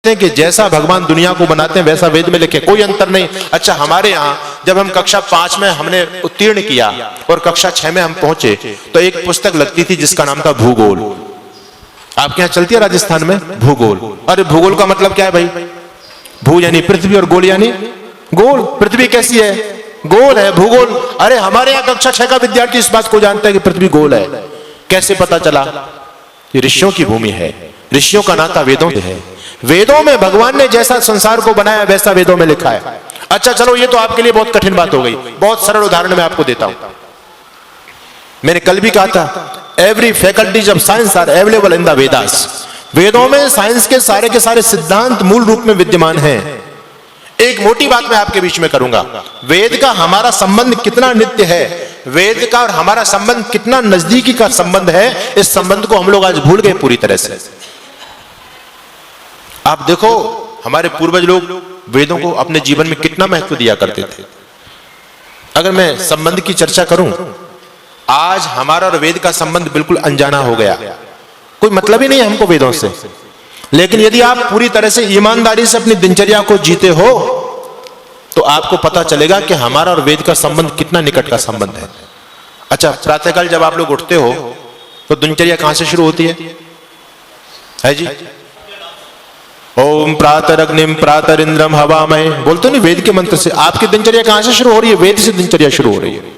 कि जैसा भगवान दुनिया को बनाते हैं वैसा वेद में लिखे, कोई अंतर नहीं। अच्छा, हमारे यहाँ जब हम कक्षा 5 में हमने उत्तीर्ण किया और कक्षा 6 में हम पहुंचे तो एक पुस्तक लगती थी जिसका नाम था भूगोल। आपके यहाँ चलती है राजस्थान में भूगोल? अरे भूगोल का मतलब क्या है भाई? भू यानी पृथ्वी और गोल यानी गोल। पृथ्वी कैसी है? गोल है। भूगोल, अरे हमारे यहाँ कक्षा 6 का विद्यार्थी इस बात को जानता है कि पृथ्वी गोल है। कैसे पता चला? ये ऋषियों की भूमि है, ऋषियों का नाता वेदों से है। वेदों में भगवान ने जैसा संसार को बनाया वैसा वेदों में लिखा है। अच्छा चलो, ये तो आपके लिए बहुत कठिन बात हो गई। बहुत सरल उदाहरण मैं आपको देता हूं। मैंने कल भी कहा था, every faculties of science are available in the Vedas. वेदों में साइंस के सारे सिद्धांत मूल रूप में विद्यमान हैं। एक मोटी बात मैं आपके बीच में करूंगा, वेद का हमारा संबंध कितना नित्य है, वेद का और हमारा संबंध कितना नजदीकी का संबंध है, इस संबंध को हम लोग आज भूल गए पूरी तरह से। आप देखो, हमारे पूर्वज लोग वेदों को अपने जीवन में कितना महत्व दिया करते थे। अगर मैं संबंध की चर्चा करूं, आज हमारा और वेद का संबंध बिल्कुल अनजाना हो गया, कोई मतलब ही नहीं है हमको वेदों से। लेकिन यदि आप पूरी तरह से ईमानदारी से अपनी दिनचर्या को जीते हो तो आपको पता चलेगा कि हमारा और वेद का संबंध कितना निकट का संबंध है। अच्छा, प्रातःकाल जब आप लोग उठते हो तो दिनचर्या कहां से शुरू होती है जी? ओम प्रातरग्निम प्रातरिंद्रम हवामय, बोलते नहीं वेद के मंत्र से। आपकी दिनचर्या कहां से शुरू हो रही है? वेद से दिनचर्या शुरू हो रही है।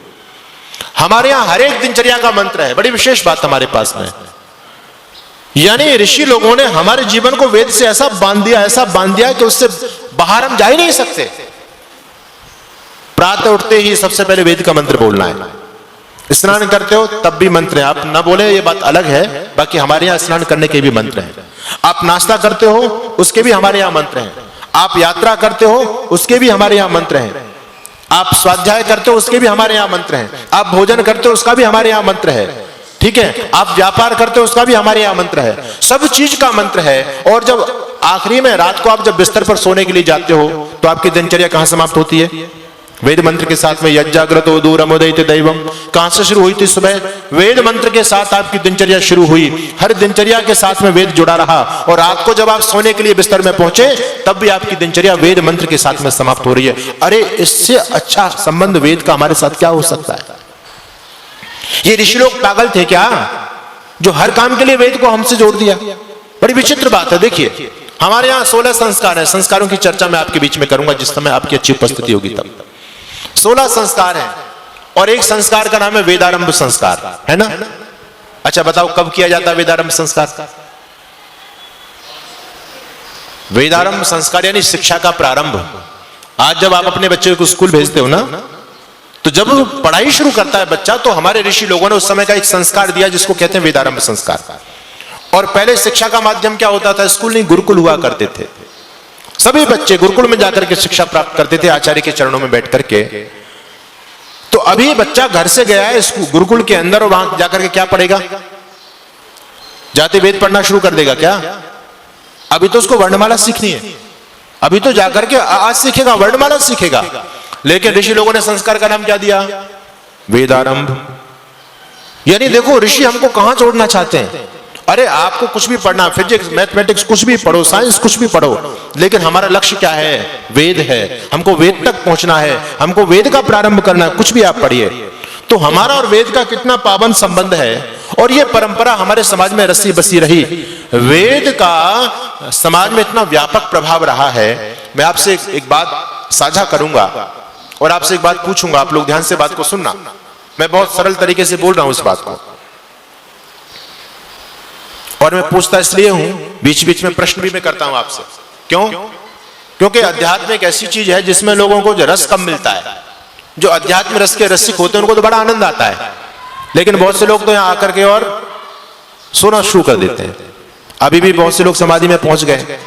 हमारे यहां हर एक दिनचर्या का मंत्र है। बड़ी विशेष बात हमारे पास में, यानी ऋषि लोगों ने हमारे जीवन को वेद से ऐसा बांध दिया कि उससे बाहर हम जा ही नहीं सकते। प्रातः उठते ही सबसे पहले वेद का मंत्र बोलना है। स्नान करते हो तब भी मंत्र है, आप ना बोले ये बात अलग है, बाकी हमारे यहाँ स्नान करने के भी मंत्र हैं। आप नाश्ता करते हो उसके भी हमारे यहाँ मंत्र हैं। आप यात्रा करते हो उसके भी हमारे यहाँ मंत्र हैं। आप स्वाध्याय करते हो उसके भी हमारे यहाँ मंत्र हैं। आप भोजन करते हो उसका भी हमारे यहाँ मंत्र है, ठीक है। आप व्यापार करते हो उसका भी हमारे यहाँ मंत्र है। सब चीज का मंत्र है। और जब आखिरी में रात को आप जब बिस्तर पर सोने के लिए जाते हो तो आपकी दिनचर्या कहां समाप्त होती है? वेद मंत्र के साथ में। यज्जाग्रतो दूरमुदयित दैवम, कहां से शुरू हुई थी? सुबह वेद मंत्र के साथ आपकी दिनचर्या शुरू हुई। हर दिनचर्या के साथ में वेद जुड़ा रहा और रात को जब आप सोने के लिए बिस्तर में पहुंचे तब भी आपकी दिनचर्या वेद मंत्र के साथ में समाप्त हो रही है। अरे इससे अच्छा संबंध वेद का हमारे साथ क्या हो सकता है? ये ऋषि लोग पागल थे क्या जो हर काम के लिए वेद को हमसे जोड़ दिया? बड़ी विचित्र बात है। देखिए, हमारे यहाँ 16 संस्कार है। संस्कारों की चर्चा मैं आपके बीच में करूंगा जिस समय आपकी अच्छी उपस्थिति होगी तब। 16 संस्कार हैं और एक संस्कार का नाम है वेदारंभ संस्कार, है ना? अच्छा बताओ, कब किया जाता है वेदारंभ संस्कार? वेदारंभ संस्कार यानी शिक्षा का प्रारंभ। आज जब आप अपने बच्चे को स्कूल भेजते हो ना, तो जब वो पढ़ाई शुरू करता है बच्चा, तो हमारे ऋषि लोगों ने उस समय का एक संस्कार दिया जिसको कहते हैं वेदारंभ संस्कार। और पहले शिक्षा का माध्यम क्या होता था? स्कूल नहीं, गुरुकुल हुआ करते थे। सभी बच्चे गुरुकुल में जाकर के शिक्षा प्राप्त करते थे, आचार्य के चरणों में बैठ करके। तो अभी बच्चा घर से गया है गुरुकुल के अंदर और वहां जाकर के क्या पढ़ेगा? जाते वेद पढ़ना शुरू कर देगा क्या? अभी तो उसको वर्णमाला सीखनी है। अभी तो जाकर के आज सीखेगा, वर्णमाला सीखेगा। लेकिन ऋषि लोगों ने संस्कार का नाम क्या दिया? वेदारंभ। यानी देखो, ऋषि हमको कहां जोड़ना चाहते हैं। अरे आपको कुछ भी पढ़ना, फिजिक्स मैथमेटिक्स कुछ भी पढ़ो, साइंस कुछ भी पढ़ो, लेकिन हमारा लक्ष्य क्या है? वेद है। हमको वेद तक पहुंचना है, हमको वेद का प्रारंभ करना है। कुछ भी आप पढ़िए। तो हमारा और वेद का कितना पावन संबंध है। और ये परंपरा हमारे समाज में रस्सी बसी रही। वेद का समाज में इतना व्यापक प्रभाव रहा है। मैं आपसे एक बात साझा करूंगा और आपसे एक बात पूछूंगा, आप लोग ध्यान से बात को सुनना। मैं बहुत सरल तरीके से बोल रहा हूं इस बात को, और मैं पूछता इसलिए हूं, बीच बीच में प्रश्न भी मैं करता हूं आपसे। क्यों? क्योंकि अध्यात्म एक ऐसी चीज है जिसमें लोगों को जो रस कम मिलता है। जो अध्यात्म रस के रसिक होते हैं उनको तो बड़ा आनंद आता है, लेकिन बहुत से लोग तो यहां आकर के और सोना शुरू कर देते हैं। अभी भी बहुत से लोग समाधि में पहुंच गए,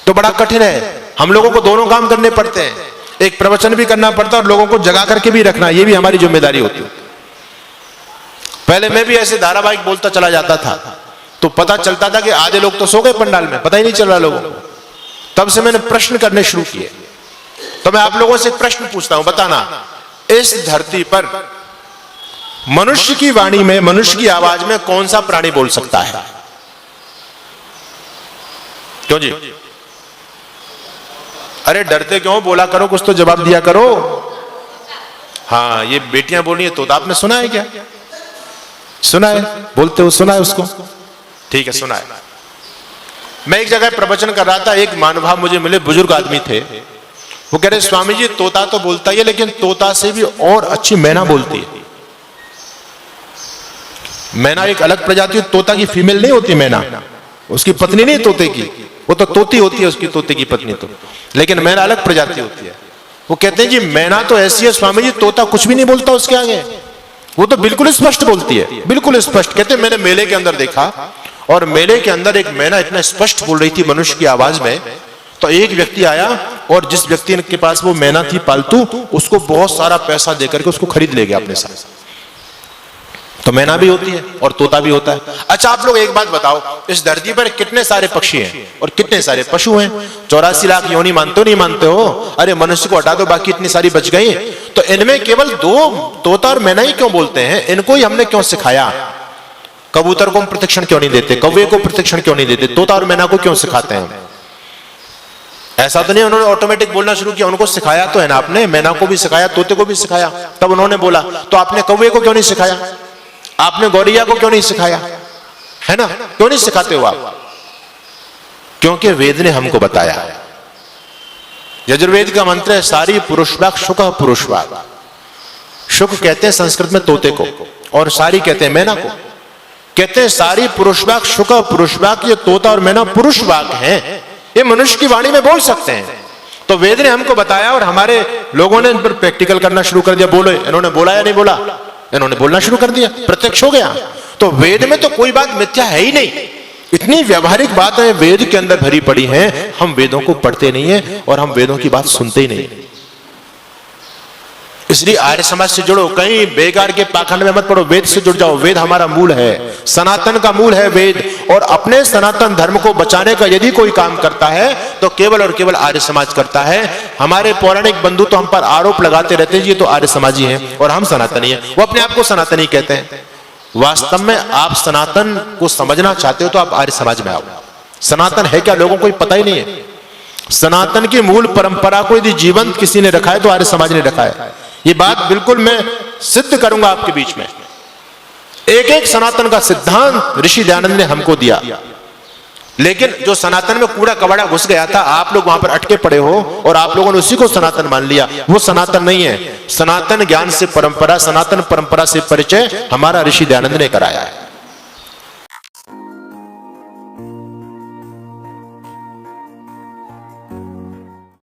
तो बड़ा कठिन है। हम लोगों को दोनों काम करने पड़ते हैं, एक प्रवचन भी करना पड़ता है और लोगों को जगा करके भी रखना, ये भी हमारी जिम्मेदारी होती है। पहले मैं भी ऐसे धारावाहिक बोलता चला जाता था तो पता चलता था कि आधे लोग तो सो गए पंडाल में, पता ही नहीं चल रहा लोगों को। तब से मैंने प्रश्न करने शुरू किए। तो मैं आप लोगों से एक प्रश्न पूछता हूं, बताना, इस धरती पर मनुष्य की वाणी में, मनुष्य की आवाज में कौन सा प्राणी बोल सकता है? क्यों जी? अरे डरते क्यों, बोला करो, कुछ तो जवाब दिया करो। हाँ, ये बेटियां बोल रही है तोता, आपने सुना है क्या? सुना है? बोलते हो सुना है उसको? ठीक है, सुना है। मैं एक जगह प्रवचन कर रहा था, एक महानुभाव मुझे मिले, बुजुर्ग आदमी थे। वो कह रहे स्वामी जी तोता तो बोलता ही है, लेकिन तोता से भी और अच्छी मैना बोलती है। मैना एक अलग प्रजाति, तोता की फीमेल नहीं होती मैना, उसकी पत्नी नहीं तोते की, वो तो तोती होती है उसकी, तोते की पत्नी तो, लेकिन मैना अलग प्रजाति होती है। वो कहते हैं जी मैना तो ऐसी है स्वामी जी, तोता कुछ भी नहीं बोलता उसके आगे, वो तो बिल्कुल स्पष्ट बोलती है, बिल्कुल स्पष्ट। कहते हैं मैंने मेले के अंदर देखा, और मेले के अंदर एक मैना इतना स्पष्ट बोल रही थी मनुष्य की आवाज में, तो एक व्यक्ति आया और जिस व्यक्ति के पास वो मैना थी पालतू, उसको बहुत सारा पैसा देकर के उसको खरीद ले गया अपने साथ। तो मैना भी होती है और तोता भी होता है। अच्छा आप लोग एक बात बताओ, इस धरती पर कितने सारे पक्षी हैं और कितने सारे पशु हैं? 84 लाख योनि मानते हो, नहीं मानते हो? अरे मनुष्य को हटा दो, बाकी इतनी सारी बच गई। तो इनमें केवल 2 तोता और मैना ही क्यों बोलते हैं? इनको ही हमने क्यों सिखाया? कबूतर को हम प्रशिक्षण क्यों नहीं देते? कौवे को प्रशिक्षण क्यों नहीं देते? तोता और मैना को क्यों सिखाते हैं? ऐसा तो नहीं उन्होंने ऑटोमेटिक बोलना शुरू किया, उनको सिखाया तो है ना आपने, मैना को भी सिखाया, तोते को भी सिखाया, तब उन्होंने बोला। तो आपने कौवे को क्यों नहीं सिखाया? आपने गौरैया को क्यों नहीं सिखाया? है ना, क्यों नहीं सिखाते हो आप? क्योंकि वेद ने हमको बताया। यजुर्वेद का मंत्र है सारी पुरुषवाक शुक पुरुषवाक। शुक कहते हैं संस्कृत में तोते को, और सारी कहते हैं मैना को। कहते हैं सारी पुरुषवाक शुक पुरुषवाक, ये तोता और मैना पुरुषवाक हैं, ये मनुष्य की वाणी में बोल सकते हैं। तो वेद ने हमको बताया और हमारे लोगों ने इन पर प्रैक्टिकल करना शुरू कर दिया। बोलो, इन्होंने बोला या नहीं बोला? इन्होंने बोलना शुरू कर दिया, प्रत्यक्ष हो गया। तो वेद में तो कोई बात मिथ्या है ही नहीं, इतनी व्यवहारिक बातें वेद के अंदर भरी पड़ी हैं। हम वेदों को पढ़ते नहीं है और हम वेदों की बात सुनते ही नहीं। इसलिए आर्य समाज से जुड़ो, कहीं बेकार के पाखंड में मत पड़ो, वेद से जुड़ जाओ। वेद हमारा मूल है, सनातन का मूल है वेद, और अपने सनातन धर्म को बचाने का यदि कोई काम करता है तो केवल और केवल आर्य समाज करता है। हमारे पौराणिक बंधु तो हम पर आरोप लगाते रहते हैं ये तो आर्य समाजी हैं और हम सनातनी हैं, वो अपने आप को सनातनी कहते हैं। वास्तव में आप सनातन को समझना चाहते हो तो आप आर्य समाज में आओ। सनातन है क्या, लोगों को पता ही नहीं है। सनातन की मूल परंपरा को यदि जीवंत किसी ने रखा है तो आर्य समाज ने रखा है। ये बात बिल्कुल मैं सिद्ध करूंगा आपके बीच में। एक एक सनातन का सिद्धांत ऋषि दयानंद ने हमको दिया, लेकिन जो सनातन में कूड़ा कबाड़ा घुस गया था, आप लोग वहां पर अटके पड़े हो और आप लोगों ने उसी को सनातन मान लिया। वो सनातन नहीं है। सनातन ज्ञान से परंपरा, सनातन परंपरा से परिचय हमारा ऋषि दयानंद ने कराया है।